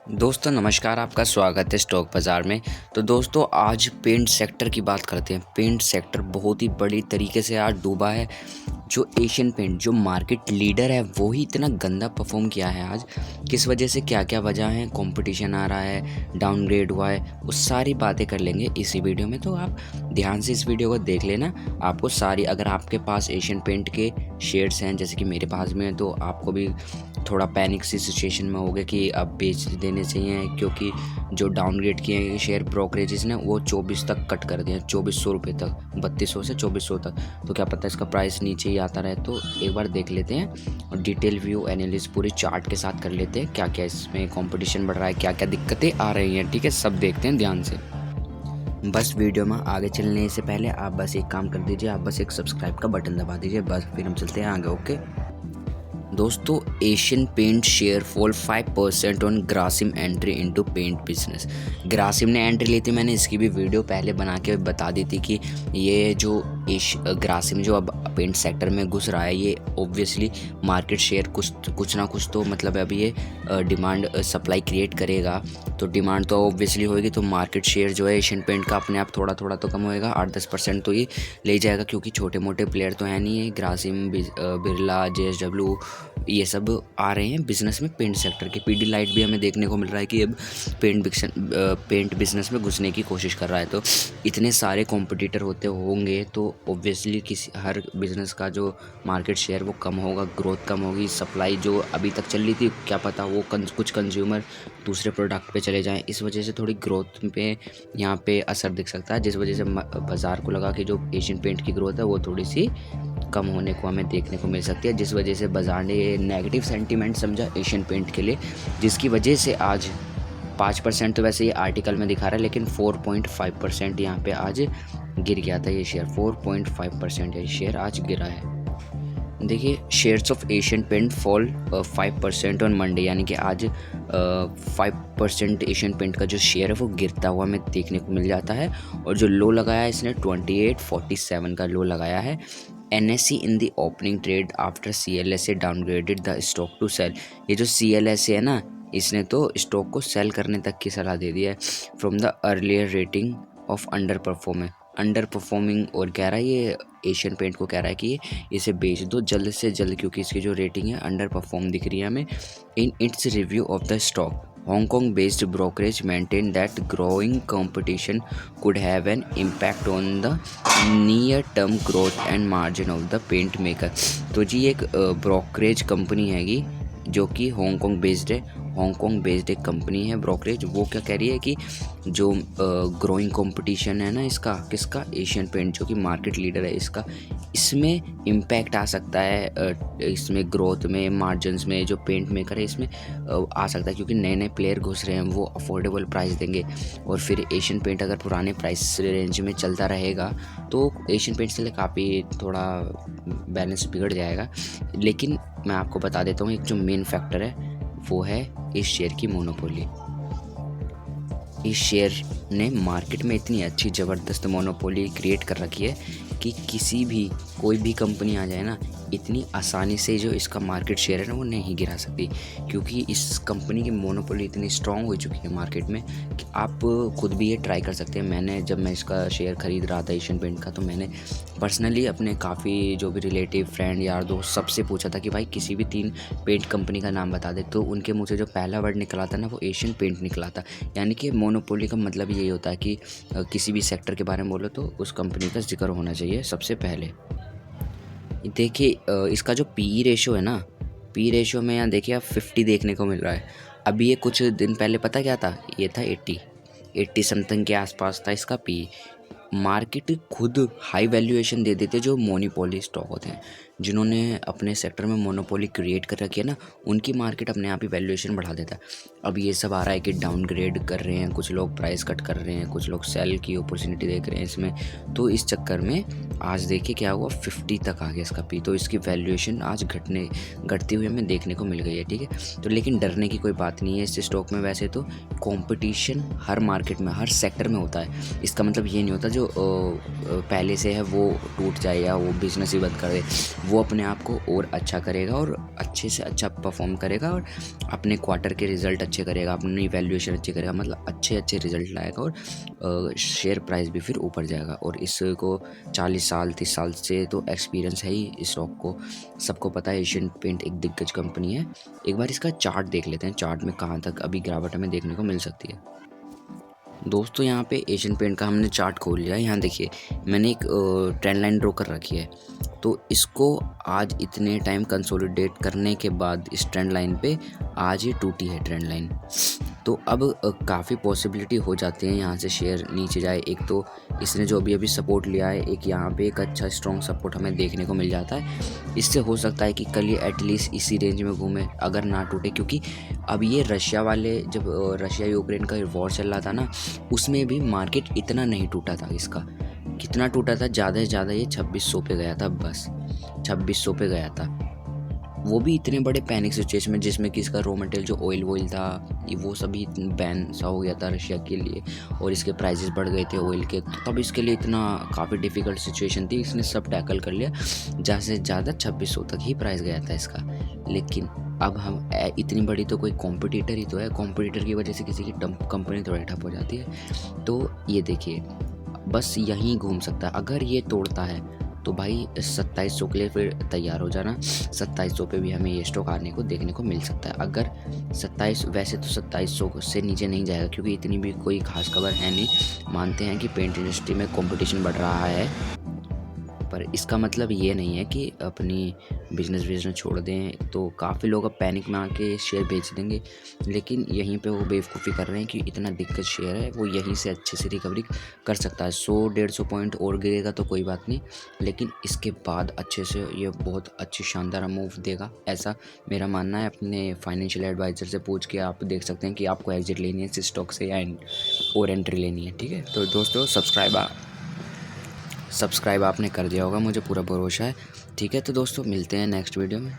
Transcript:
दोस्तों नमस्कार, आपका स्वागत है स्टॉक बाज़ार में। तो दोस्तों आज पेंट सेक्टर की बात करते हैं। पेंट सेक्टर बहुत ही बड़ी तरीके से आज डूबा है। जो एशियन पेंट जो मार्केट लीडर है वो ही इतना गंदा परफॉर्म किया है आज। किस वजह से, क्या-क्या वजह है, कंपटीशन आ रहा है, डाउनग्रेड हुआ है, वो सारी बातें कर लेंगे इसी वीडियो में। तो आप ध्यान से इस वीडियो को देख लेना। आपको सारी, अगर आपके पास एशियन पेंट के शेयर्स हैं जैसे कि मेरे पास में है, तो आपको भी थोड़ा पैनिक सी सिचुएशन में होगा कि अब बेच देने चाहिए, क्योंकि जो डाउनग्रेड किए हैं शेयर ब्रोकरेजेस ने वो 24 तक कट कर दिए, 2400 रुपये तक, 3200 से 2400 तक। तो क्या पता इसका प्राइस नीचे ही आता रहे। तो एक बार देख लेते हैं और डिटेल व्यू एनालिसिस पूरी चार्ट के साथ कर लेते हैं, क्या क्या इसमें कंपटीशन बढ़ रहा है, क्या क्या दिक्कतें आ रही हैं। ठीक है, सब देखते हैं ध्यान से। बस वीडियो में आगे चलने से पहले आप बस एक काम कर दीजिए, आप बस एक सब्सक्राइब का बटन दबा दीजिए, बस फिर हम चलते हैं आगे। ओके दोस्तों, Asian Paint share fall 5% on Grasim entry into paint business. Grasim ने एंट्री ली थी, मैंने इसकी भी वीडियो पहले बना के बता दी थी कि ये जो ग्रासिम जो अब पेंट सेक्टर में घुस रहा है, ये ऑब्वियसली मार्केट शेयर कुछ ना कुछ तो मतलब अभी ये डिमांड सप्लाई क्रिएट करेगा। तो डिमांड तो ऑब्वियसली होगी, तो मार्केट शेयर जो है एशियन पेंट का अपने आप थोड़ा थोड़ा तो कम होएगा, 8-10% तो ये ले जाएगा, क्योंकि छोटे मोटे प्लेयर तो है नहीं है। ग्रासिम, बिरला, JSW ये सब आ रहे हैं बिजनेस में पेंट सेक्टर के। पीडीलाइट भी हमें देखने को मिल रहा है कि अब पेंट बिजनेस में घुसने की कोशिश कर रहा है। तो इतने सारे कॉम्पिटिटर होते होंगे तो ऑब्वियसली किसी हर बिजनेस का जो मार्केट शेयर वो कम होगा, ग्रोथ कम होगी। सप्लाई जो अभी तक चल रही थी, क्या पता वो कुछ कंज्यूमर दूसरे प्रोडक्ट पे चले जाएं, इस वजह से थोड़ी ग्रोथ पे यहाँ पे असर दिख सकता है, जिस वजह से बाज़ार को लगा कि जो एशियन पेंट की ग्रोथ है वो थोड़ी सी कम होने को हमें देखने को मिल सकती है, जिस वजह से बाज़ार ने नेगेटिव सेंटीमेंट समझा एशियन पेंट के लिए, जिसकी वजह से आज 5% तो वैसे ये आर्टिकल में दिखा रहा है, लेकिन 4.5% यहाँ पे आज गिर गया था ये शेयर। 4.5% ये शेयर आज गिरा है। देखिए, shares of Asian Paint fall 5% on Monday, यानी कि आज 5% एशियन पेंट का जो शेयर है वो गिरता हुआ हमें देखने को मिल जाता है। और जो लो लगाया है इसने 2847 का लो लगाया है। NSE in the opening trade after CLSA downgraded the stock to sell. ये जो CLSA है ना, इसने तो स्टॉक को सेल करने तक की सलाह दे दी है from the earlier rating of under performing. और कह रहा है ये एशियन पेंट को कह रहा है कि इसे बेच दो जल्द से जल्द, क्योंकि इसकी जो रेटिंग है अंडर परफॉर्म दिख रही है हमें। In its review of the stock, Hong Kong based brokerage maintained that growing competition could have an impact on the near term growth and margin of the paint maker। तो जी एक brokerage company हैगी जो कि Hong Kong based है। Hong Kong based एक company है brokerage, वो क्या कह रही है कि जो ग्रोइंग कंपटीशन है ना इसका, किसका, एशियन पेंट जो कि मार्केट लीडर है इसका, इसमें इम्पैक्ट आ सकता है, इसमें ग्रोथ में, मार्जिन्स में, जो पेंट मेकर है इसमें आ सकता है, क्योंकि नए नए प्लेयर घुस रहे हैं, वो अफोर्डेबल प्राइस देंगे। और फिर एशियन पेंट अगर पुराने प्राइस रेंज में चलता रहेगा तो एशियन पेंट से लिए काफ़ी थोड़ा बैलेंस बिगड़ जाएगा। लेकिन मैं आपको बता देता हूँ, एक जो मेन फैक्टर है वो है इस शेयर की मोनोपोली। इस शेयर ने मार्केट में इतनी अच्छी ज़बरदस्त मोनोपोली क्रिएट कर रखी है कि कोई भी कंपनी आ जाए ना, इतनी आसानी से जो इसका मार्केट शेयर है ना वो नहीं गिरा सकती, क्योंकि इस कंपनी की मोनोपोली इतनी स्ट्रॉन्ग हो चुकी है मार्केट में कि आप खुद भी ये ट्राई कर सकते हैं। जब मैं इसका शेयर खरीद रहा था एशियन पेंट का, तो मैंने पर्सनली अपने काफ़ी जो भी रिलेटिव, फ्रेंड, यार दोस्त सबसे पूछा था कि भाई किसी भी 3 पेंट कंपनी का नाम बता दे। तो उनके मुँह से जो पहला वर्ड निकला था ना वो एशियन पेंट निकला था। यानी कि मोनोपोली का मतलब यही होता है कि किसी भी सेक्टर के बारे में बोलो तो उस कंपनी का जिक्र होना चाहिए सबसे पहले। देखिए इसका जो PE रेशो है ना, PE रेशो में यहाँ देखिए आप 50 देखने को मिल रहा है। अभी ये कुछ दिन पहले पता क्या था, ये था 80 समथिंग के आसपास था इसका PE। मार्केट खुद हाई वैल्यूएशन दे देते जो मोनोपोली स्टॉक होते हैं, जिन्होंने अपने सेक्टर में मोनोपोली क्रिएट कर रखी है ना, उनकी मार्केट अपने आप ही वैल्यूएशन बढ़ा देता है। अब ये सब आ रहा है कि डाउनग्रेड कर रहे हैं, कुछ लोग प्राइस कट कर रहे हैं, कुछ लोग सेल की अपॉर्चुनिटी देख रहे हैं इसमें। तो इस चक्कर में आज देखिए क्या हुआ, 50 तक आ गया इसका PE। तो इसकी वैल्यूएशन आज घटती हुई हमें देखने को मिल गई है। ठीक है, तो लेकिन डरने की कोई बात नहीं है इस स्टॉक में। वैसे तो कंपटीशन हर मार्केट में, हर सेक्टर में होता है। इसका मतलब ये नहीं होता जो पहले से है वो टूट जाए या वो बिजनेस ही बंद कर दे। वो अपने आप को और अच्छा करेगा और अच्छे से अच्छा परफॉर्म करेगा और अपने क्वार्टर के रिज़ल्ट अच्छे करेगा, अपनी वैल्यूएशन अच्छी करेगा, मतलब अच्छे अच्छे रिज़ल्ट लाएगा और शेयर प्राइस भी फिर ऊपर जाएगा। और इसको 40 साल 30 साल से तो एक्सपीरियंस है ही इस स्टॉक को, सबको पता है एशियन पेंट एक दिग्गज कंपनी है। एक बार इसका चार्ट देख लेते हैं, चार्ट में कहाँ तक अभी गिरावट हमें देखने को मिल सकती है। दोस्तों यहाँ पे एशियन पेंट का हमने चार्ट खोल लिया है। यहाँ देखिए मैंने एक ट्रेंड लाइन ड्रॉ कर रखी है, तो इसको आज इतने टाइम कंसोलिडेट करने के बाद इस ट्रेंड लाइन पे आज ये टूटी है ट्रेंड लाइन। तो अब काफ़ी पॉसिबिलिटी हो जाती है यहाँ से शेयर नीचे जाए। एक तो इसने जो अभी सपोर्ट लिया है, एक यहाँ पे एक अच्छा स्ट्रॉन्ग सपोर्ट हमें देखने को मिल जाता है। इससे हो सकता है कि कल ये एटलीस्ट इसी रेंज में घूमे अगर ना टूटे, क्योंकि अब ये रशिया वाले जब रशिया यूक्रेन का वॉर चल रहा था ना, उसमें भी मार्केट इतना नहीं टूटा था। इसका कितना टूटा था, ज़्यादा से ज़्यादा ये 2600 पे गया था, बस 2600 पे गया था। वो भी इतने बड़े पैनिक सिचुएशन में जिसमें कि इसका रॉ मटेरियल जो ऑयल था वो सभी बैन सा हो गया था रशिया के लिए, और इसके प्राइसेस बढ़ गए थे ऑयल के, तो तब इसके लिए इतना काफ़ी डिफ़िकल्ट सिचुएशन थी। इसने सब टैकल कर लिया, ज़्यादा से ज़्यादा 2600 तक ही प्राइस गया था इसका। लेकिन अब हम इतनी बड़ी तो कोई कॉम्पिटिटर ही तो है, कॉम्पिटिटर की वजह से किसी की कंपनी थोड़ी ठप हो जाती है। तो ये देखिए बस यहीं घूम सकता है। अगर ये तोड़ता है तो भाई 2700 के लिए फिर तैयार हो जाना। 2700 पे भी हमें ये स्टॉक आने को देखने को मिल सकता है। अगर 27, वैसे तो 2700 से नीचे नहीं जाएगा क्योंकि इतनी भी कोई खास खबर है नहीं। मानते हैं कि पेंट इंडस्ट्री में कंपटीशन बढ़ रहा है, पर इसका मतलब ये नहीं है कि अपनी बिजनेस छोड़ दें। तो काफ़ी लोग अब पैनिक में आके शेयर बेच देंगे, लेकिन यहीं पे वो बेवकूफ़ी कर रहे हैं कि इतना दिक्कत शेयर है, वो यहीं से अच्छे से रिकवरी कर सकता है। 100-150 पॉइंट और गिरेगा तो कोई बात नहीं, लेकिन इसके बाद अच्छे से ये बहुत अच्छी शानदार मूव देगा, ऐसा मेरा मानना है। अपने फाइनेंशियल एडवाइज़र से पूछ के आप देख सकते हैं कि आपको एग्जिट लेनी है इस स्टॉक से या और एंट्री लेनी है, ठीक है। तो दोस्तों सब्सक्राइब आपने कर दिया होगा, मुझे पूरा भरोसा है, ठीक है। तो दोस्तों मिलते हैं नेक्स्ट वीडियो में।